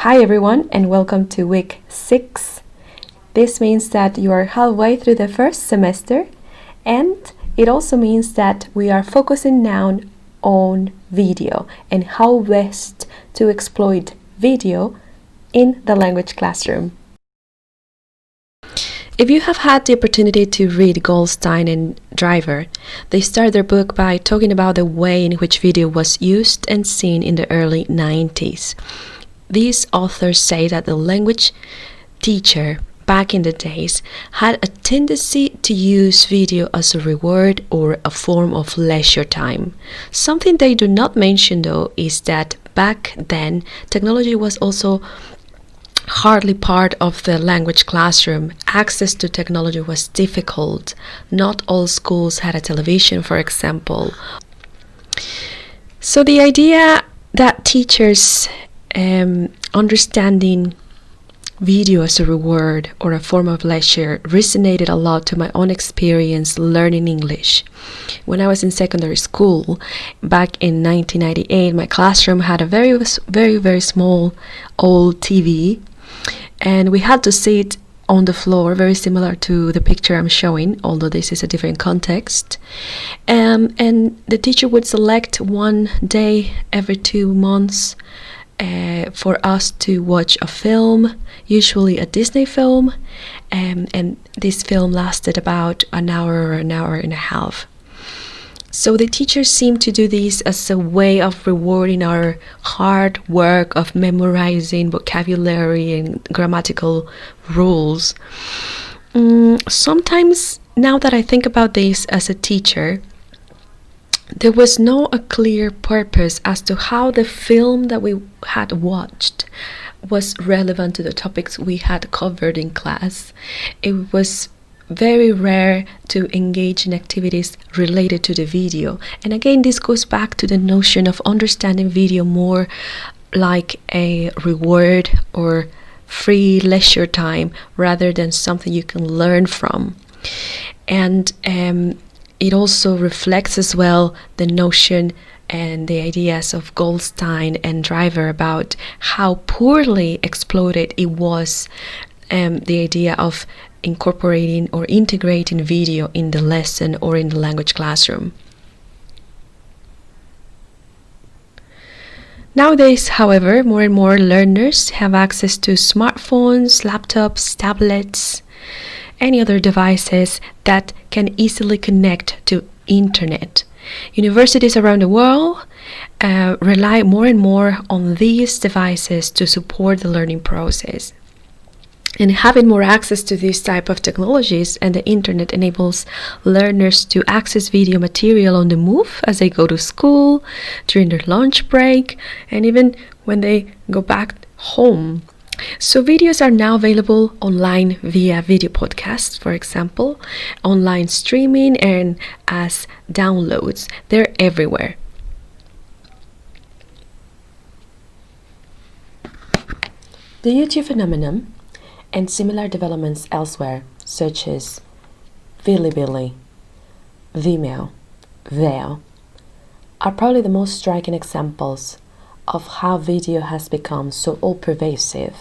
Hi everyone and welcome to week 6. This means that you are halfway through the first semester, and it also means that we are focusing now on video and how best to exploit video in the language classroom. If you have had the opportunity to read Goldstein and Driver, they start their book by talking about the way in which video was used and seen in the early 90s. These authors say that the language teacher back in the days had a tendency to use video as a reward or a form of leisure time. Something they do not mention though is that back then technology was also hardly part of the language classroom. Access to technology was difficult. Not all schools had a television, for example. So the idea that teachers understanding video as a reward or a form of leisure resonated a lot to my own experience learning English. When I was in secondary school back in 1998, my classroom had a very small old TV, and we had to sit on the floor, very similar to the picture I'm showing, although this is a different context. And the teacher would select one day every 2 months for us to watch a film, usually a Disney film, and this film lasted about an hour or an hour and a half. So the teachers seem to do this as a way of rewarding our hard work of memorizing vocabulary and grammatical rules. Sometimes, now that I think about this as a teacher, there was no a clear purpose as to how the film that we had watched was relevant to the topics we had covered in class. It was very rare to engage in activities related to the video. And again, this goes back to the notion of understanding video more like a reward or free leisure time rather than something you can learn from. And it also reflects as well the notion and the ideas of Goldstein and Driver about how poorly exploited it was, the idea of incorporating or integrating video in the lesson or in the language classroom. Nowadays, however, more and more learners have access to smartphones, laptops, tablets, any other devices that can easily connect to internet. Universities around the world rely more and more on these devices to support the learning process. And having more access to these type of technologies and the internet enables learners to access video material on the move as they go to school, during their lunch break, and even when they go back home. So videos are now available online via video podcasts, for example, online streaming, and as downloads. They're everywhere. The YouTube phenomenon and similar developments elsewhere, such as Bilibili, Vimeo, Veo, are probably the most striking examples of how video has become so all-pervasive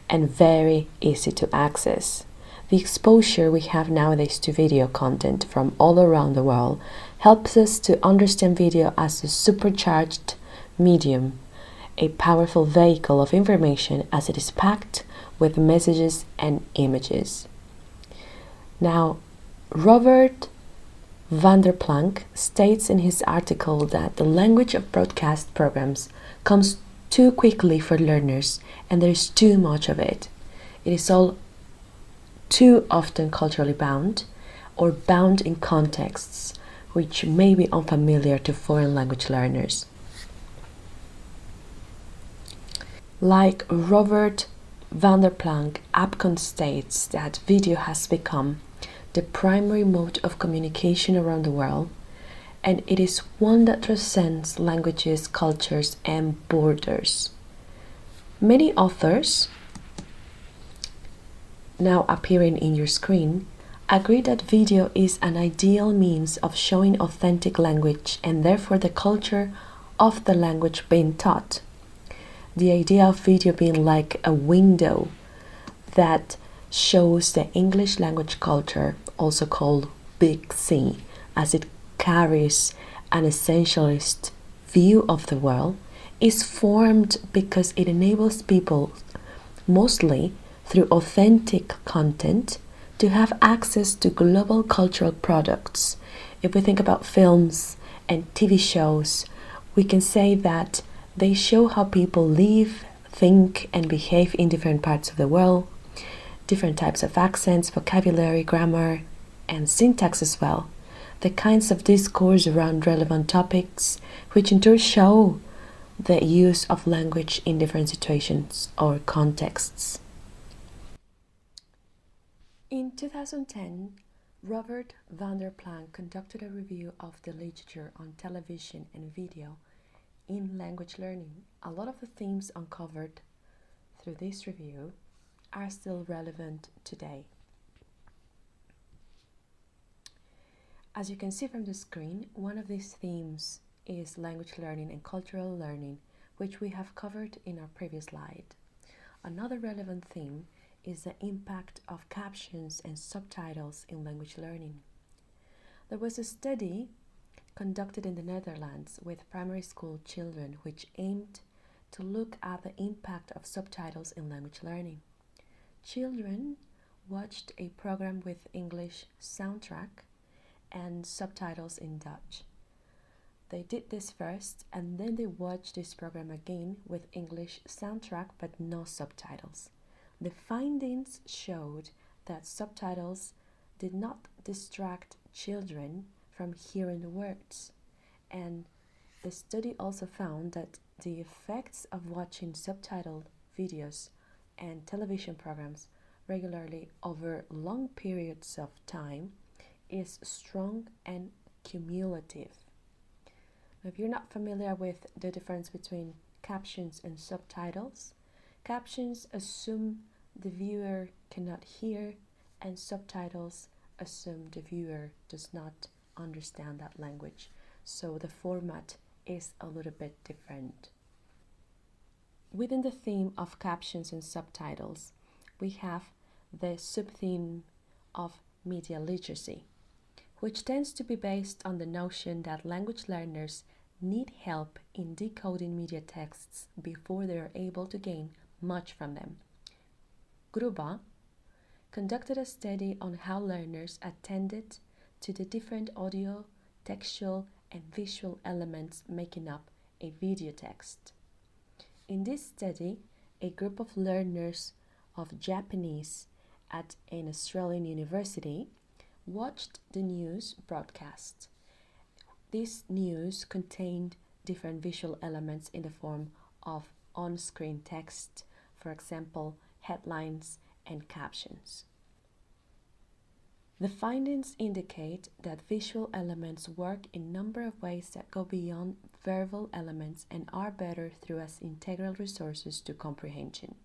and very easy to access. The exposure we have nowadays to video content from all around the world helps us to understand video as a supercharged medium, a powerful vehicle of information as it is packed with messages and images. Now, Robert van der Planck states in his article that the language of broadcast programs comes too quickly for learners and there is too much of it. It is all too often culturally bound or bound in contexts which may be unfamiliar to foreign language learners. Like Robert van der Planck, Apcon states that video has become the primary mode of communication around the world, and it is one that transcends languages, cultures, and borders. Many authors, now appearing in your screen, agree that video is an ideal means of showing authentic language and therefore the culture of the language being taught. the idea of video being like a window that shows the English language culture, also called Big C, as it carries an essentialist view of the world, is formed because it enables people, mostly through authentic content, to have access to global cultural products. If we think about films and TV shows, we can say that they show how people live, think, and behave in different parts of the world, different types of accents, vocabulary, grammar, and syntax as well, the kinds of discourse around relevant topics, which in turn show the use of language in different situations or contexts. In 2010, Robert van der Planck conducted a review of the literature on television and video in language learning. A lot of the themes uncovered through this review are still relevant today. As you can see from the screen, one of these themes is language learning and cultural learning, which we have covered in our previous slide. Another relevant theme is the impact of captions and subtitles in language learning. There was a study conducted in the Netherlands with primary school children which aimed to look at the impact of subtitles in language learning. Children watched a program with English soundtrack and subtitles in Dutch. They did this first and then they watched this program again with English soundtrack but no subtitles. The findings showed that subtitles did not distract children from hearing the words, and the study also found that the effects of watching subtitled videos and television programs regularly over long periods of time is strong and cumulative. If you're not familiar with the difference between captions and subtitles, captions assume the viewer cannot hear, and subtitles assume the viewer does not understand that language. So the format is a little bit different. Within the theme of captions and subtitles, we have the sub-theme of media literacy, which tends to be based on the notion that language learners need help in decoding media texts before they are able to gain much from them. Gruba conducted a study on how learners attended to the different audio, textual, and visual elements making up a video text. In this study, a group of learners of Japanese at an Australian university watched the news broadcast. This news contained different visual elements in the form of on-screen text, for example, headlines and captions. The findings indicate that visual elements work in a number of ways that go beyond verbal elements and are better through as integral resources to comprehension.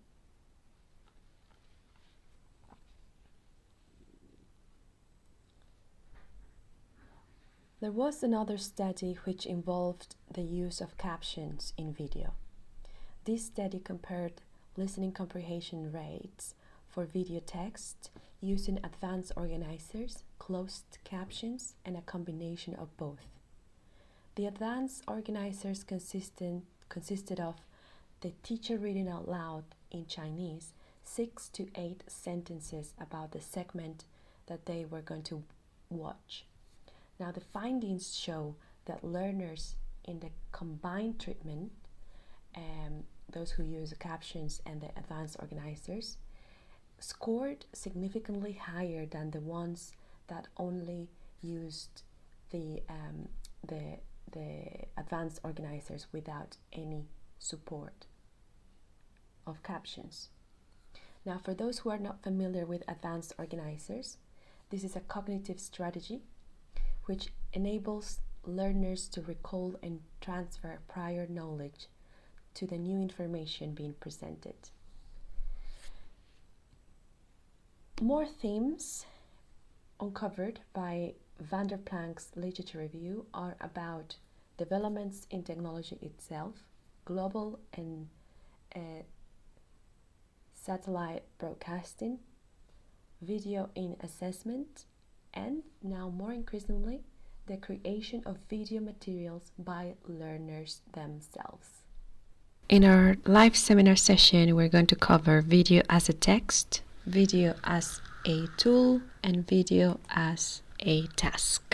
There was another study which involved the use of captions in video. This study compared listening comprehension rates for video text using advanced organizers, closed captions, and a combination of both. The advanced organizers consisted of the teacher reading out loud in Chinese 6 to 8 sentences about the segment that they were going to watch. Now, the findings show that learners in the combined treatment, those who use the captions and the advanced organizers, scored significantly higher than the ones that only used the advanced organizers without any support of captions. Now, for those who are not familiar with advanced organizers, this is a cognitive strategy which enables learners to recall and transfer prior knowledge to the new information being presented. More themes uncovered by van der Planck's literature review are about developments in technology itself, global and satellite broadcasting, video in assessment, and now more increasingly, the creation of video materials by learners themselves. In our live seminar session, we're going to cover video as a text, video as a tool, and video as a task.